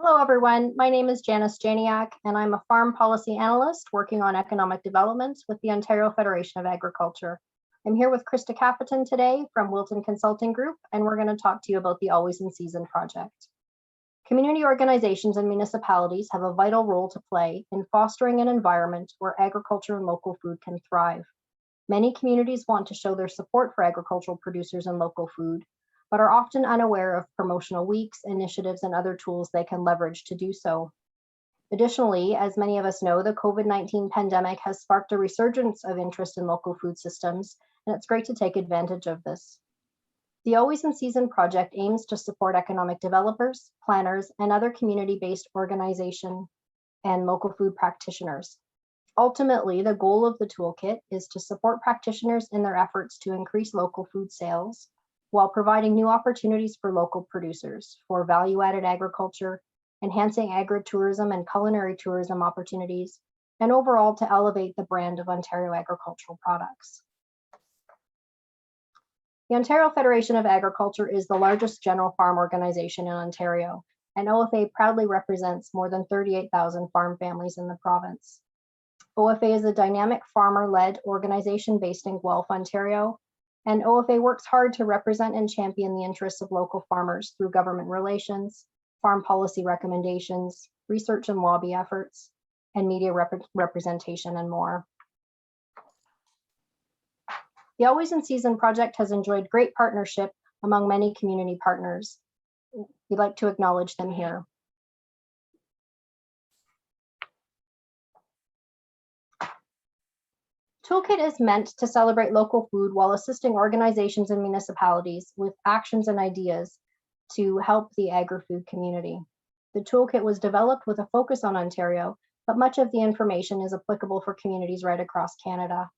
Hello, everyone. My name is Janice Janiec, and I'm a farm policy analyst working on economic development with the Ontario Federation of Agriculture. I'm here with Krista Kapitan today from Wilton Consulting Group, and we're going to talk to you about the Always in Season project. Community organizations and municipalities have a vital role to play in fostering an environment where agriculture and local food can thrive. Many communities want to show their support for agricultural producers and local food, but are often unaware of promotional weeks, initiatives, and other tools they can leverage to do so. Additionally, as many of us know, the COVID-19 pandemic has sparked a resurgence of interest in local food systems, and it's great to take advantage of this. The Always in Season project aims to support economic developers, planners, and other community-based organizations and local food practitioners. Ultimately, the goal of the toolkit is to support practitioners in their efforts to increase local food sales, while providing new opportunities for local producers for value-added agriculture, enhancing agritourism and culinary tourism opportunities, and overall to elevate the brand of Ontario agricultural products. The Ontario Federation of Agriculture is the largest general farm organization in Ontario, and OFA proudly represents more than 38,000 farm families in the province. OFA is a dynamic farmer-led organization based in Guelph, Ontario, and OFA works hard to represent and champion the interests of local farmers through government relations, farm policy recommendations, research and lobby efforts, and media representation, and more. The Always in Season project has enjoyed great partnership among many community partners. We'd like to acknowledge them here. Toolkit is meant to celebrate local food while assisting organizations and municipalities with actions and ideas to help the agri-food community. The toolkit was developed with a focus on Ontario, but much of the information is applicable for communities right across Canada.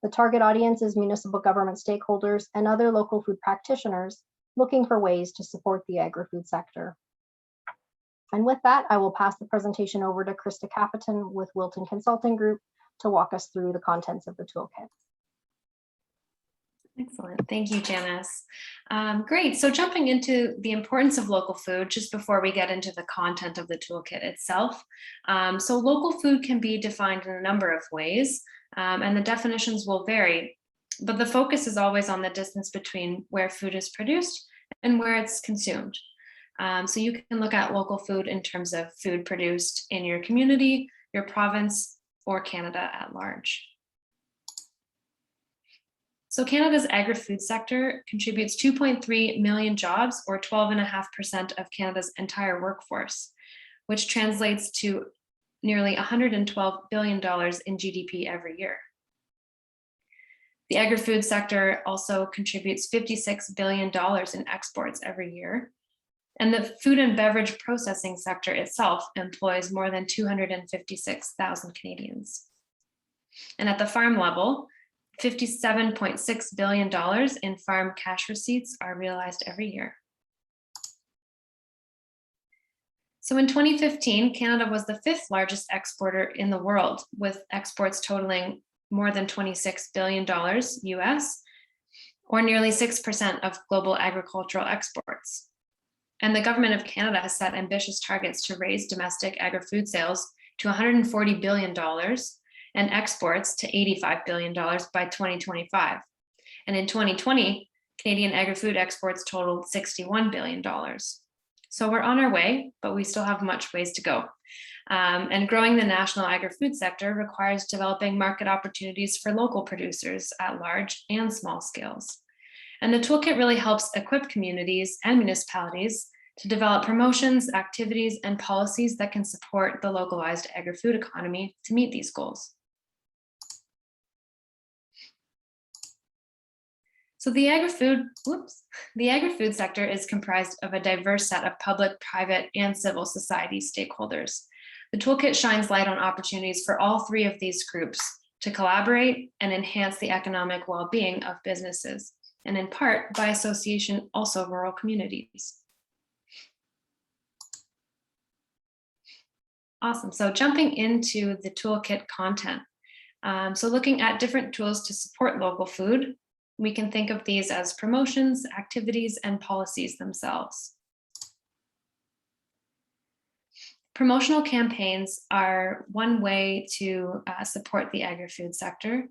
The target audience is municipal government stakeholders and other local food practitioners looking for ways to support the agri-food sector. And with that, I will pass the presentation over to Krista Kapitan with Wilton Consulting Group to walk us through the contents of the toolkit. Excellent. Thank you, Janice. Great. So jumping into the importance of local food, just before we get into the content of the toolkit itself. So local food can be defined in a number of ways, and the definitions will vary, but the focus is always on the distance between where food is produced and where it's consumed. So you can look at local food in terms of food produced in your community, your province, or Canada at large. So Canada's agri-food sector contributes 2.3 million jobs, or 12.5% of Canada's entire workforce, which translates to nearly $112 billion in GDP every year. The agri-food sector also contributes $56 billion in exports every year. And the food and beverage processing sector itself employs more than 256,000 Canadians. And at the farm level, $57.6 billion in farm cash receipts are realized every year. So in 2015, Canada was the 5th largest exporter in the world, with exports totaling more than $26 billion US, or nearly 6% of global agricultural exports. And the government of Canada has set ambitious targets to raise domestic agri-food sales to $140 billion and exports to $85 billion by 2025. And in 2020, Canadian agri-food exports totaled $61 billion. So we're on our way, but we still have much ways to go. And growing the national agri-food sector requires developing market opportunities for local producers at large and small scales. And the toolkit really helps equip communities and municipalities to develop promotions, activities, and policies that can support the localized agri-food economy to meet these goals. So the agri-food sector is comprised of a diverse set of public, private, and civil society stakeholders. The toolkit shines light on opportunities for all 3 of these groups to collaborate and enhance the economic well-being of businesses, and in part, by association, also rural communities. Awesome. So jumping into the toolkit content. So looking at different tools to support local food, we can think of these as promotions, activities, and policies themselves. Promotional campaigns are one way to support the agri-food sector.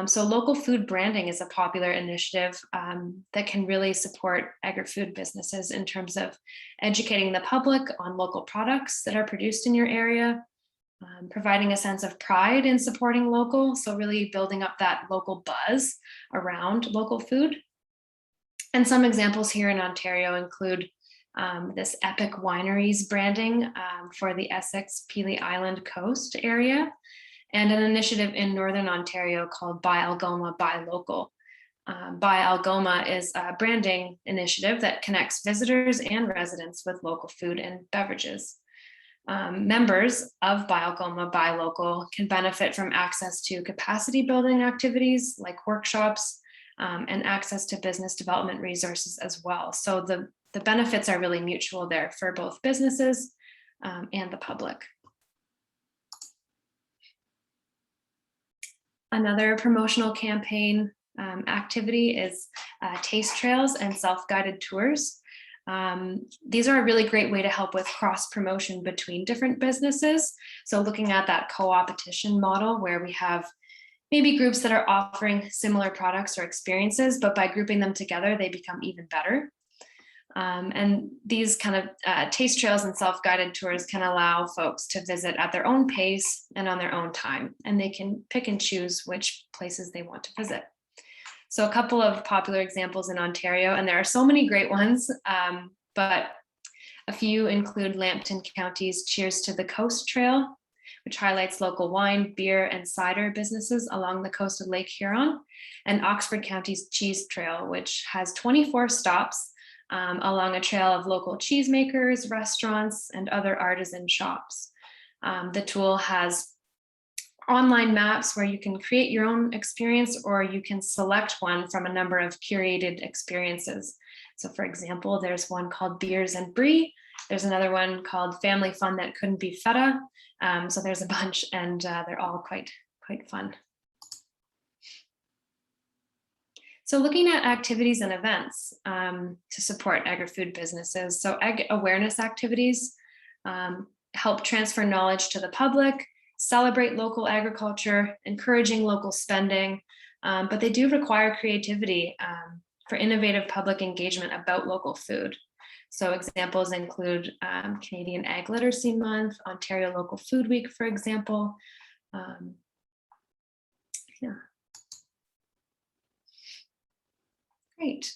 So local food branding is a popular initiative that can really support agri-food businesses in terms of educating the public on local products that are produced in your area, providing a sense of pride in supporting local, so really building up that local buzz around local food. And some examples here in Ontario include this Epic Wineries branding for the Essex Pelee Island coast area, and an initiative in Northern Ontario called Buy Algoma, Buy Local. Buy Algoma is a branding initiative that connects visitors and residents with local food and beverages. Members of Buy Algoma, Buy Local can benefit from access to capacity building activities like workshops and access to business development resources as well. So the benefits are really mutual there for both businesses and the public. Another promotional campaign activity is taste trails and self-guided tours. These are a really great way to help with cross-promotion between different businesses. So looking at that co-opetition model where we have maybe groups that are offering similar products or experiences, but by grouping them together, they become even better. And these kind of taste trails and self-guided tours can allow folks to visit at their own pace and on their own time, and they can pick and choose which places they want to visit. So a couple of popular examples in Ontario, and there are so many great ones, but a few include Lambton County's Cheers to the Coast Trail, which highlights local wine, beer, and cider businesses along the coast of Lake Huron, and Oxford County's Cheese Trail, which has 24 stops along a trail of local cheesemakers, restaurants, and other artisan shops. The tool has online maps where you can create your own experience, or you can select one from a number of curated experiences. So for example, there's one called Beers and Brie. There's another one called Family Fun That Couldn't Be Feta. So there's a bunch, and they're all quite fun. So looking at activities and events to support agri-food businesses. So ag awareness activities help transfer knowledge to the public, celebrate local agriculture, encouraging local spending, but they do require creativity for innovative public engagement about local food. So examples include Canadian Ag Literacy Month, Ontario Local Food Week, for example. Yeah. Great.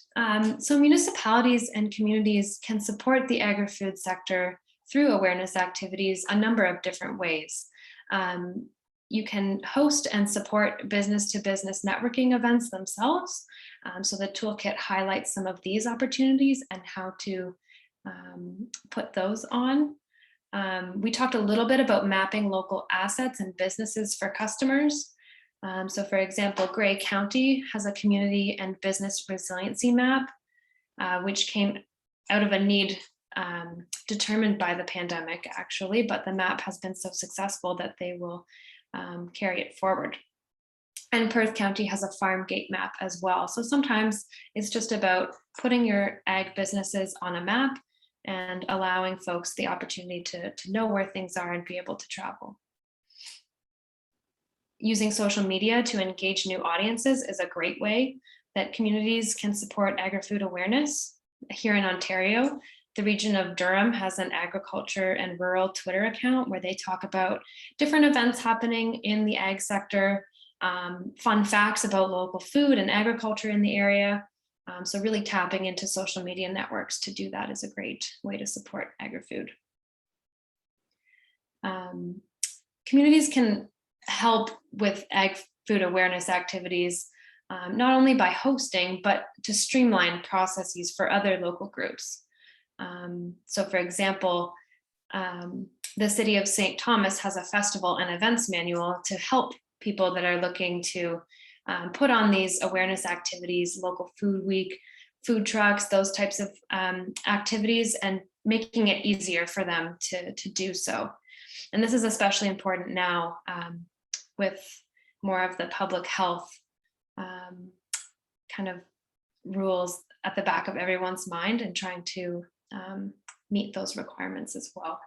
So municipalities and communities can support the agri-food sector through awareness activities a number of different ways. You can host and support business-to-business networking events themselves. So the toolkit highlights some of these opportunities and how to put those on. We talked a little bit about mapping local assets and businesses for customers. So for example, Grey County has a community and business resiliency map, which came out of a need determined by the pandemic, actually, but the map has been so successful that they will carry it forward. And Perth County has a farm gate map as well. So sometimes it's just about putting your ag businesses on a map and allowing folks the opportunity to know where things are and be able to travel. Using social media to engage new audiences is a great way that communities can support agri-food awareness. Here in Ontario, the region of Durham has an agriculture and rural Twitter account where they talk about different events happening in the ag sector, fun facts about local food and agriculture in the area. So really tapping into social media networks to do that is a great way to support agri-food. Communities can help with ag food awareness activities, not only by hosting, but to streamline processes for other local groups. So for example, the city of St. Thomas has a festival and events manual to help people that are looking to put on these awareness activities, local food week, food trucks, those types of activities, and making it easier for them to do so. And this is especially important now with more of the public health kind of rules at the back of everyone's mind and trying to meet those requirements as well.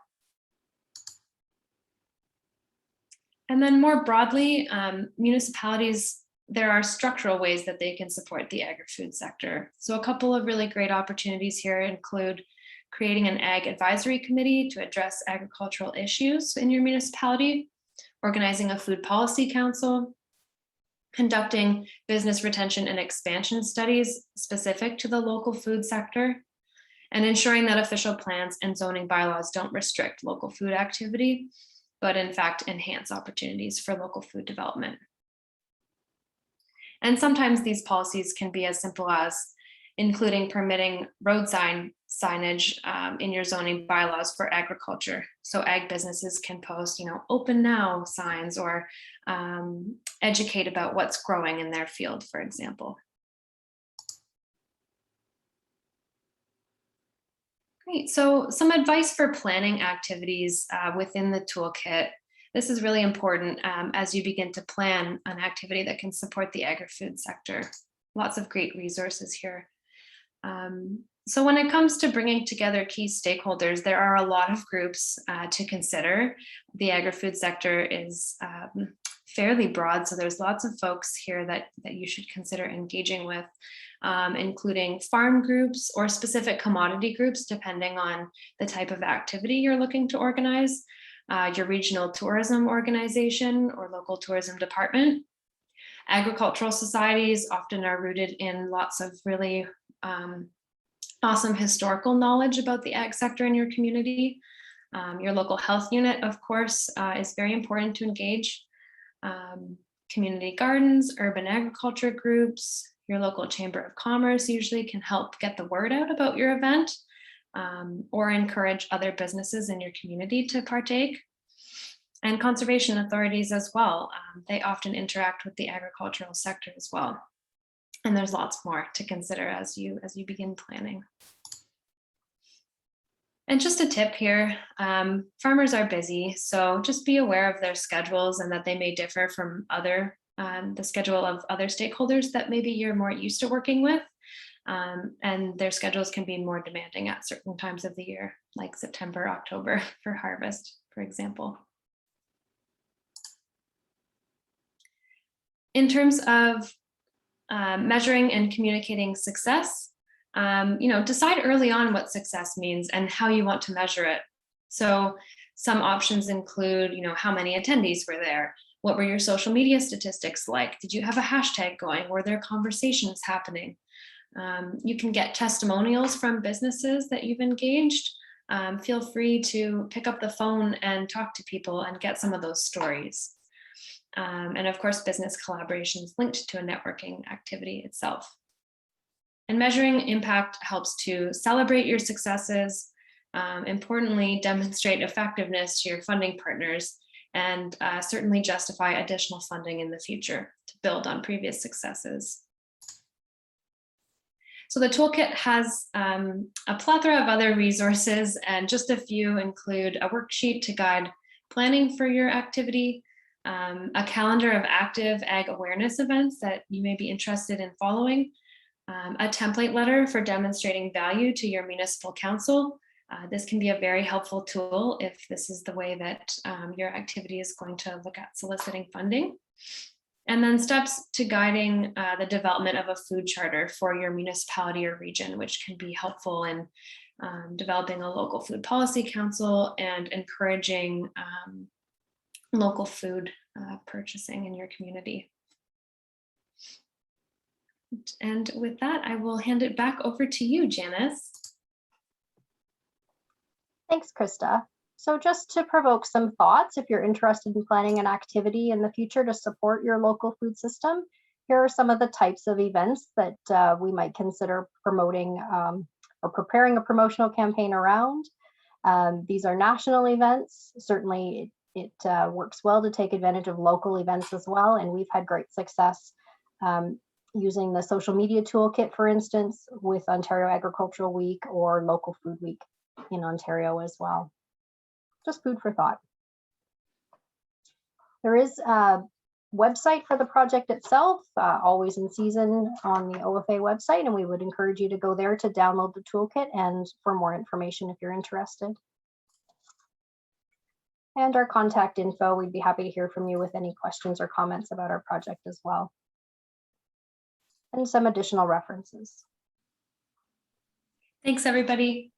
And then more broadly, municipalities, there are structural ways that they can support the agri-food sector. So a couple of really great opportunities here include creating an ag advisory committee to address agricultural issues in your municipality, organizing a food policy council, conducting business retention and expansion studies specific to the local food sector, and ensuring that official plans and zoning bylaws don't restrict local food activity, but in fact enhance opportunities for local food development. And sometimes these policies can be as simple as including permitting road signage in your zoning bylaws for agriculture. So ag businesses can post, open now signs or educate about what's growing in their field, for example. Great, so some advice for planning activities within the toolkit. This is really important as you begin to plan an activity that can support the agri-food sector. Lots of great resources here. So when it comes to bringing together key stakeholders, there are a lot of groups to consider. The agri-food sector is fairly broad, so there's lots of folks here that you should consider engaging with, including farm groups or specific commodity groups, depending on the type of activity you're looking to organize, your regional tourism organization or local tourism department. Agricultural societies often are rooted in lots of really awesome historical knowledge about the ag sector in your community. Your local health unit, of course, is very important to engage. Community gardens, urban agriculture groups, your local chamber of commerce usually can help get the word out about your event or encourage other businesses in your community to partake. And conservation authorities as well. They often interact with the agricultural sector as well. And there's lots more to consider as you begin planning. And just a tip here, farmers are busy, so just be aware of their schedules and that they may differ from the schedule of other stakeholders that maybe you're more used to working with. And their schedules can be more demanding at certain times of the year, like September, October for harvest, for example. In terms of measuring and communicating success, decide early on what success means and how you want to measure it. So some options include, how many attendees were there? What were your social media statistics like? Did you have a hashtag going? Were there conversations happening? You can get testimonials from businesses that you've engaged. Feel free to pick up the phone and talk to people and get some of those stories. And of course, business collaborations linked to a networking activity itself. And measuring impact helps to celebrate your successes, importantly, demonstrate effectiveness to your funding partners, and certainly justify additional funding in the future to build on previous successes. So the toolkit has a plethora of other resources, and just a few include a worksheet to guide planning for your activity, a calendar of active ag awareness events that you may be interested in following, a template letter for demonstrating value to your municipal council. This can be a very helpful tool if this is the way that your activity is going to look at soliciting funding. And then steps to guiding the development of a food charter for your municipality or region, which can be helpful in developing a local food policy council and encouraging local food purchasing in your community. And with that, I will hand it back over to you, Janice. Thanks, Krista. So just to provoke some thoughts, if you're interested in planning an activity in the future to support your local food system, here are some of the types of events that we might consider promoting or preparing a promotional campaign around. These are national events. Certainly it works well to take advantage of local events as well, and we've had great success using the social media toolkit, for instance, with Ontario Agricultural Week or Local Food Week in Ontario as well. Just food for thought. There is a website for the project itself, always in season on the OFA website, and we would encourage you to go there to download the toolkit and for more information if you're interested. And our contact info, we'd be happy to hear from you with any questions or comments about our project as well. And some additional references. Thanks, everybody.